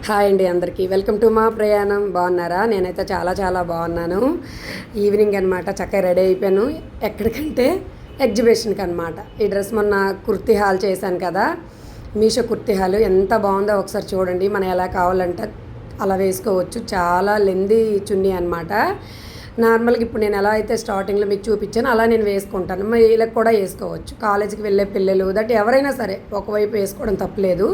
Hi అండి అందరికీ welcome to మా ప్రయాణం. బాగున్నారా? నేనైతే చాలా చాలా బాగున్నాను. ఈవినింగ్ అనమాట, చక్కగా రెడీ అయిపోయాను. ఎక్కడికంటే ఎగ్జిబిషన్కి అనమాట. ఈ డ్రెస్ మొన్న కుర్తీ హాల్ చేశాను కదా, మీషో కుర్తీ హాల్ ఎంత బాగుందో ఒకసారి చూడండి. మనం ఎలా కావాలంటే అలా వేసుకోవచ్చు. చాలా లెందీ చున్నీ అనమాట. నార్మల్గా ఇప్పుడు నేను ఎలా అయితే స్టార్టింగ్లో మీకు చూపించాను అలా నేను వేసుకుంటాను. వీళ్ళకి కూడా వేసుకోవచ్చు. కాలేజీకి వెళ్ళే పిల్లలు దట్ ఎవరైనా సరే ఒకవైపు వేసుకోవడం తప్పలేదు.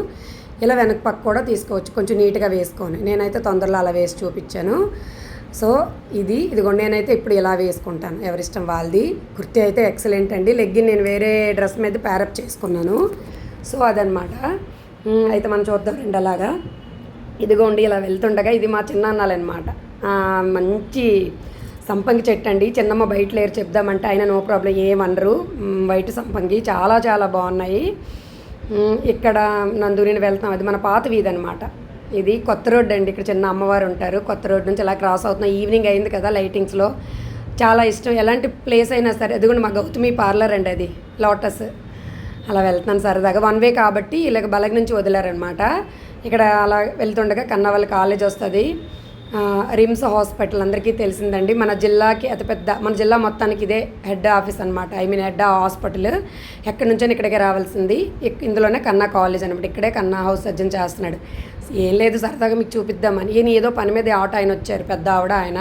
ఇలా వెనక పక్క కూడా తీసుకోవచ్చు, కొంచెం నీట్గా వేసుకొని. నేనైతే తొందరలో అలా వేసి చూపించాను. సో ఇదిగోండి, నేనైతే ఇప్పుడు ఇలా వేసుకుంటాను, ఎవరిష్టం వాళ్ళది. కుర్తీ అయితే ఎక్సలెంట్ అండి. లెగ్గిన్ నేను వేరే డ్రెస్ మీద ప్యారప్ చేసుకున్నాను. సో అదనమాట. అయితే మనం చూద్దాం రండి. అలాగా ఇదిగోండి, ఇలా వెళ్తుండగా ఇది మా చిన్నాన్నలన్నమాట. మంచి సంపంగి చెట్టు అండి. చిన్నమ్మ బయట లేరు చెప్దామంటే ఆయన నో ప్రాబ్లం ఏమనరు. బయట సంపంగి చాలా చాలా బాగున్నాయి. ఇక్కడ నందూరిని వెళ్తాం. అది మన పాత వీధి అనమాట. ఇది కొత్త రోడ్డు అండి. ఇక్కడ చిన్న అమ్మవారు ఉంటారు. కొత్త రోడ్డు నుంచి అలా క్రాస్ అవుతున్నాం. ఈవినింగ్ అయింది కదా, లైటింగ్స్లో చాలా ఇష్టం. ఎలాంటి ప్లేస్ అయినా సరే, అది కూడా మా గౌతమి పార్లర్ అండి, అది లోటస్. అలా వెళ్తున్నాను సరదాగా. వన్ వే కాబట్టి ఇలాగ బలగ నుంచి వదిలారనమాట. ఇక్కడ అలా వెళ్తుండగా కన్నవాళ్ళ కాలేజ్ వస్తుంది. రిమ్స్ హాస్పిటల్ అందరికీ తెలిసిందండి. మన జిల్లాకి అతిపెద్ద, మన జిల్లా మొత్తానికి ఇదే హెడ్ ఆఫీస్ అనమాట. Head hospital. ఎక్కడి నుంచో ఇక్కడికే రావాల్సింది. ఇందులోనే కన్నా కాలేజ్ అనమాట. ఇక్కడే కన్నా హౌస్ సర్జన్ చేస్తున్నాడు. ఏం లేదు, సరదాగా మీకు చూపిద్దామని. ఈయన ఏదో పని మీద ఆటో ఆయన వచ్చారు, పెద్ద ఆవిడ. ఆయన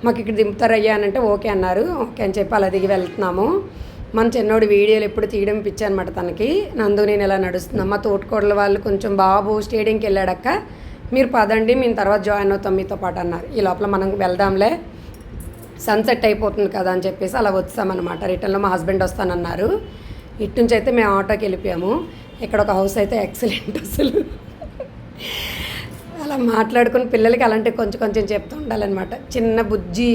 మాకు ఇక్కడ దింపుతారు అయ్యా అని అంటే ఓకే అన్నారు. ఓకే అని చెప్పి అలా దిగి వెళ్తున్నాము. మన చిన్నోడు వీడియోలు ఎప్పుడు తీయడం పిచ్చి అనమాట తనకి. నందు నేను ఇలా నడుస్తున్నాం. మా తోటకోడల వాళ్ళు కొంచెం బాబు స్టేడియంకి వెళ్ళాడక్క, మీరు పదండి మేము తర్వాత జాయిన్ అవుతాం మీతో పాటు అన్నారు. ఈ లోపల మనం వెళ్దాంలే, సన్సెట్ అయిపోతుంది కదా అని చెప్పేసి అలా వచ్చామన్నమాట. రిటర్న్లో మా హస్బెండ్ వస్తానన్నారు. ఇటు నుంచి అయితే మేము ఆటోకి వెళ్ళిపోయాము. ఇక్కడ ఒక హౌస్ అయితే ఎక్సలెంట్ అసలు. అలా మాట్లాడుకుని పిల్లలకి అలాంటి కొంచెం కొంచెం చెప్తూ ఉండాలన్నమాట. చిన్న బుజ్జి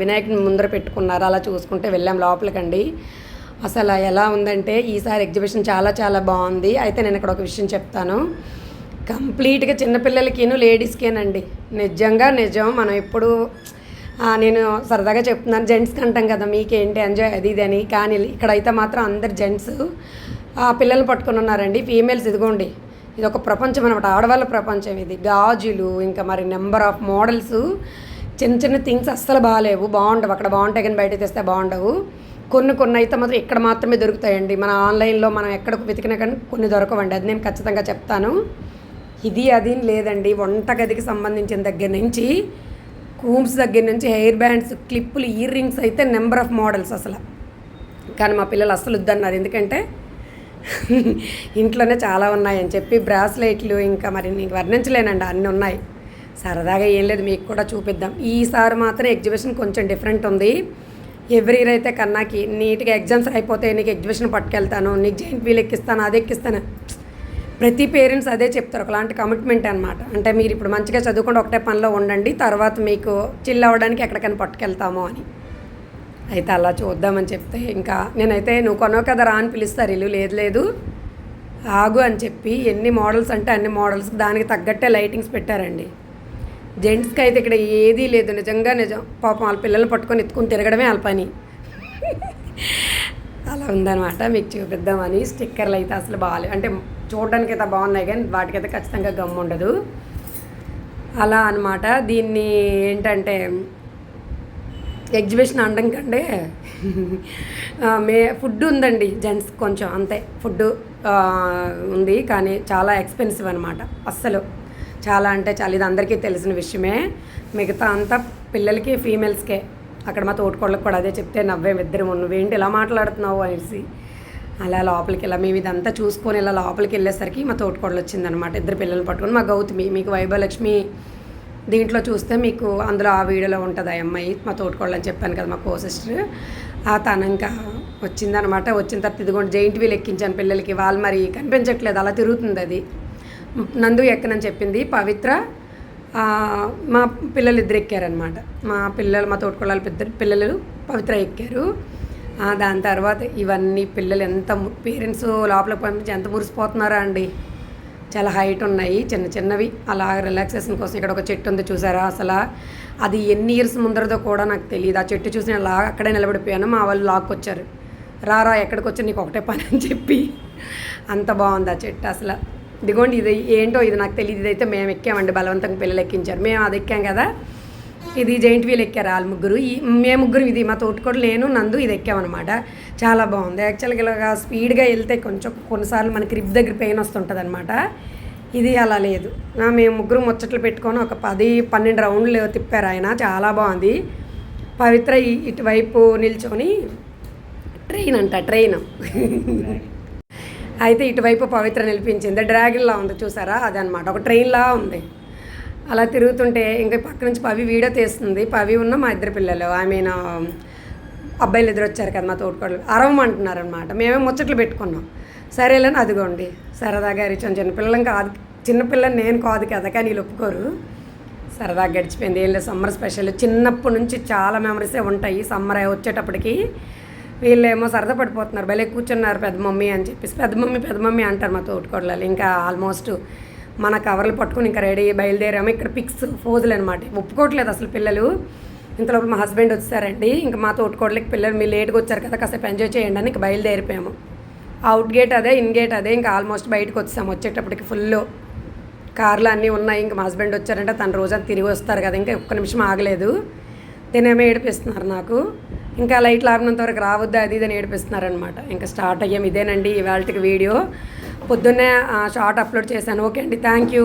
వినాయకుని ముందర పెట్టుకున్నారు. అలా చూసుకుంటే వెళ్ళాం లోపలికండి. అసలు ఎలా ఉందంటే ఈసారి ఎగ్జిబిషన్ చాలా చాలా బాగుంది. అయితే నేను ఇక్కడ ఒక విషయం చెప్తాను. కంప్లీట్గా చిన్నపిల్లలకిను లేడీస్కేనండి. నిజంగా నిజం. మనం ఎప్పుడు నేను సరదాగా చెప్తున్నాను, జెంట్స్కి అంటాం కదా మీకేంటి ఎంజాయ్ అది ఇది అని. కానీ ఇక్కడైతే మాత్రం అందరు జెంట్స్ పిల్లల్ని పట్టుకుని ఉన్నారండి. ఫీమేల్స్ ఇదిగోండి, ఇది ఒక ప్రపంచం అనమాట, ఆడవాళ్ళ ప్రపంచం ఇది. గాజులు, ఇంకా మరి నెంబర్ ఆఫ్ మోడల్స్. చిన్న చిన్న థింగ్స్ అస్సలు బాగాలేవు, బాగుండవు. అక్కడ బాగుంటాయి కానీ బయట తెస్తే బాగుండవు. కొన్ని అయితే మాత్రం ఇక్కడ మాత్రమే దొరుకుతాయండి. మన ఆన్లైన్లో మనం ఎక్కడ వెతికినా కానీ కొన్ని దొరకవండి. అది నేను ఖచ్చితంగా చెప్తాను. ఇది అది లేదండి. వంటగదికి సంబంధించిన దగ్గర నుంచి, కూమ్స్ దగ్గర నుంచి, హెయిర్ బ్యాండ్స్, క్లిప్పులు, ఇయర్ రింగ్స్ అయితే నెంబర్ ఆఫ్ మోడల్స్ అసలు. కానీ మా పిల్లలు అస్సలు వద్దన్నారు. ఎందుకంటే ఇంట్లోనే చాలా ఉన్నాయని చెప్పి. బ్రాస్లెట్లు ఇంకా మరి నీకు వర్ణించలేనండి, అన్నీ ఉన్నాయి. సరదాగా ఏం లేదు, మీకు కూడా చూపిద్దాం. ఈసారి మాత్రం ఎగ్జిబిషన్ కొంచెం డిఫరెంట్ ఉంది. ఎవ్రీ ఇయర్ అయితే కన్నాకి నీట్గా ఎగ్జామ్స్ అయిపోతే నీకు ఎగ్జిబిషన్ పట్టుకెళ్తాను, నీకు జైంట్ వీల్ ఎక్కిస్తాను, అది ఎక్కిస్తాను. ప్రతి పేరెంట్స్ అదే చెప్తారు, ఒకలాంటి కమిట్మెంట్ అనమాట. అంటే మీరు ఇప్పుడు మంచిగా చదువుకుంటే ఒకటే పనిలో ఉండండి, తర్వాత మీకు చిల్ అవ్వడానికి ఎక్కడికైనా పట్టుకెళ్తాము అని. అయితే అలా చూద్దామని చెప్తే ఇంకా నేనైతే నువ్వు కొనవు కదా రా అని పిలుస్తారు. ఇల్లు లేదు ఆగు అని చెప్పి ఎన్ని మోడల్స్ అంటే అన్ని మోడల్స్, దానికి తగ్గట్టే లైటింగ్స్ పెట్టారండి. జెంట్స్కి అయితే ఇక్కడ ఏదీ లేదు. నిజంగా నిజం. పాపం వాళ్ళ పిల్లల్ని పట్టుకొని ఎత్తుకుని తిరగడమే వాళ్ళ పని. అలా ఉందన్నమాట, మీకు చూపిద్దామని. స్టిక్కర్లు అయితే అసలు బాగాలేవు, అంటే చూడడానికి అయితే బాగున్నాయి కానీ వాటికైతే ఖచ్చితంగా గమ్ ఉండదు. అలా అనమాట. దీన్ని ఏంటంటే ఎగ్జిబిషన్ అనడం కంటే ఫుడ్ ఉందండి జెంట్స్ కొంచెం అంతే. ఫుడ్ ఉంది కానీ చాలా ఎక్స్పెన్సివ్ అనమాట. అస్సలు చాలా అంటే చాలా, ఇది అందరికీ తెలిసిన విషయమే. మిగతా అంతా పిల్లలకి, ఫీమేల్స్కే. అక్కడ మా తోటకోళ్ళకి కూడా అదే చెప్తే నవ్వే ఇద్దరు, నువ్వేంటి ఇలా మాట్లాడుతున్నావు అనేసి. అలా లోపలికి ఇలా మేము ఇదంతా చూసుకొని ఇలా లోపలికి వెళ్ళేసరికి మా తోటకోడలు వచ్చిందనమాట. ఇద్దరు పిల్లలు పట్టుకొని. మా గౌతమి, మీకు వైభవలక్ష్మి దీంట్లో చూస్తే మీకు అందులో ఆ వీడియోలో ఉంటుంది ఆ అమ్మాయి, మా తోటకోడలు అని చెప్పాను కదా, మా కో సిస్టర్. తను ఇంకా వచ్చిందనమాట. వచ్చిన తర్వాత ఇదిగోండి జైంట్ వీల్ ఎక్కించాను పిల్లలకి. వాళ్ళు మరి కనిపించట్లేదు, అలా తిరుగుతుంది అది. నందు ఎక్కనని చెప్పింది. పవిత్ర, మా పిల్లలు ఇద్దరు ఎక్కారనమాట. మా తోటకోళ్ళ పిల్లలు పవిత్ర ఎక్కారు. దాని తర్వాత ఇవన్నీ పిల్లలు ఎంత పేరెంట్స్ లోపలికి పంపించి ఎంత మురిసిపోతున్నారా అండి. చాలా హైట్ ఉన్నాయి, చిన్న చిన్నవి. అలా రిలాక్సేషన్ కోసం ఇక్కడ ఒక చెట్టు ఉంది చూసారా. అసలు అది ఎన్ని ఇయర్స్ ముందరదో కూడా నాకు తెలియదు. ఆ చెట్టు చూసి నేను అక్కడే నిలబడిపోయాను. మా వాళ్ళు లాక్కొచ్చారు, రారా ఎక్కడికి వచ్చి నీకు ఒకటే పని అని చెప్పి. అంత బాగుంది ఆ చెట్టు అసలు. ఇదిగోండి ఇది ఏంటో ఇది నాకు తెలియదు, ఇదైతే మేము ఎక్కామండి, బలవంతంగా పిల్లలు ఎక్కించారు, మేము అది ఎక్కాం కదా, ఇది జైంట్ వీల్ ఎక్కారు వాళ్ళు ముగ్గురు, మేము ముగ్గురు, ఇది మా తోటికోడలు నేను నందు ఇది ఎక్కామన్నమాట. చాలా బాగుంది. యాక్చువల్గా ఇలాగా స్పీడ్గా వెళ్తే కొంచెం కొన్నిసార్లు మనకి రిప్ దగ్గర పెయిన్ వస్తుంటుంది అనమాట. ఇది అలా లేదు. మేము ముగ్గురు ముచ్చట్లు పెట్టుకొని ఒక 10-12 రౌండ్లు తిప్పారు ఆయన. చాలా బాగుంది. పవిత్ర ఇటువైపు నిల్చొని ట్రైన్ అయితే ఇటువైపు పవిత్ర నిలిపించింది. డ్రాగన్లా ఉంది చూసారా, అదనమాట, ఒక ట్రైన్లా ఉంది. అలా తిరుగుతుంటే ఇంకా పక్క నుంచి పవి వీడియో తీస్తుంది. పవి ఉన్న మా ఇద్దరు పిల్లలు, అబ్బాయిలు ఎదురు వచ్చారు కదా మా తోడుకోడలు, అరవమంటున్నారనమాట. మేమే ముచ్చట్లు పెట్టుకున్నాం. సరేలేని అదిగోండి సరదాగా రిచం చిన్నపిల్లలం కాదు, చిన్నపిల్లని నేను కాదు కదా, కానీ వీళ్ళు ఒప్పుకోరు. సరదాగా గడిచిపోయింది. ఏం లేదు, సమ్మర్ స్పెషల్. చిన్నప్పటి నుంచి చాలా మెమరీసే ఉంటాయి. సమ్మర్ వచ్చేటప్పటికి వీళ్ళేమో సరదా పడిపోతున్నారు, భలే కూర్చున్నారు పెద్ద మమ్మీ అని చెప్పేసి. పెద్ద మమ్మీ అంటారు మా తోటికోడలు. ఇంకా ఆల్మోస్ట్ మన కవర్లు పట్టుకుని ఇంకా రెడీ బయలుదేరాము. ఇక్కడ పిక్స్ ఫోజులు అనమాట, ఒప్పుకోవట్లేదు అసలు పిల్లలు. ఇంతలోపు మా హస్బెండ్ వచ్చారండి. ఇంకా మా తోటికోడలకి పిల్లలు మీరు లేట్గా వచ్చారు కదా, కాసేపు ఎంజాయ్ చేయండి అని ఇంకా బయలుదేరిపోయాము. అవుట్ గేట్ అదే, ఇన్ గేట్ అదే. ఇంకా ఆల్మోస్ట్ బయటకు వచ్చాము. వచ్చేటప్పటికి ఫుల్ కార్లు అన్నీ ఉన్నాయి. ఇంకా మా హస్బెండ్ వచ్చారంటే తను రోజంతా తిరిగి వస్తారు కదా, ఇంకా ఒక్క నిమిషం ఆగలేదు. తినేమో ఏడిపిస్తున్నారు నాకు, ఇంకా లైట్లు ఆగినంత వరకు రావద్దు అది ఇదని ఏడిపిస్తున్నారనమాట. ఇంకా స్టార్ట్ అయ్యాం. ఇదేనండి ఇవాళకి వీడియో. పొద్దున్నే షార్ట్ అప్లోడ్ చేశాను. ఓకే అండి, థ్యాంక్ యూ.